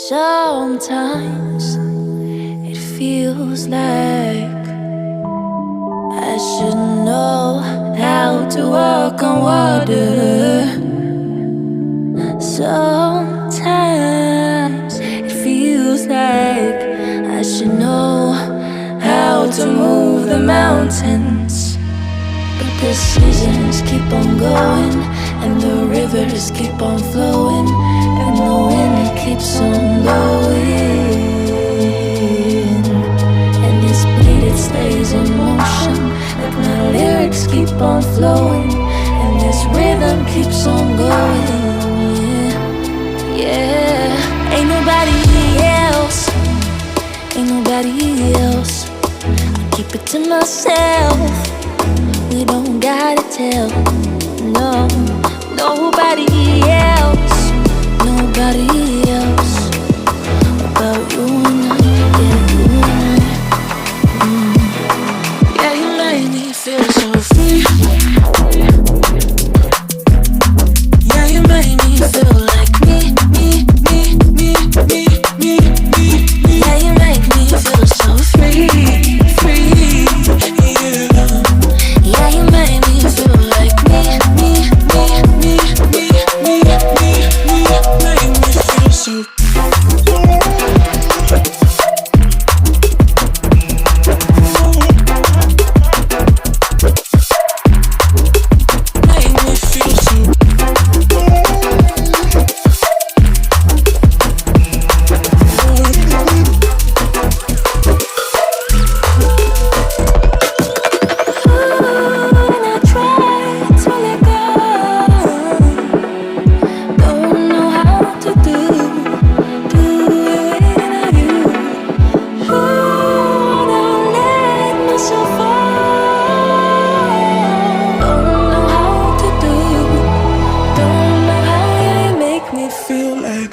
Sometimes it feels like I should know how to walk on water. Sometimes it feels like I should know how to move the mountains. But the seasons keep on going, and the rivers keep on flowing, and the wind keeps on blowing, and this beat, it stays in motion, like my lyrics keep on flowing, and this rhythm keeps on going. Yeah, ain't nobody else, ain't nobody else. I keep it to myself. We don't gotta tell, no, nobody else, nobody else about you and I, yeah, you and I. Yeah, you made me feel so free. Yeah, you made me feel like me. Yeah, you make me feel so free. Yeah, you made me feel like me. Make me feel so. Make me feel so. Feel like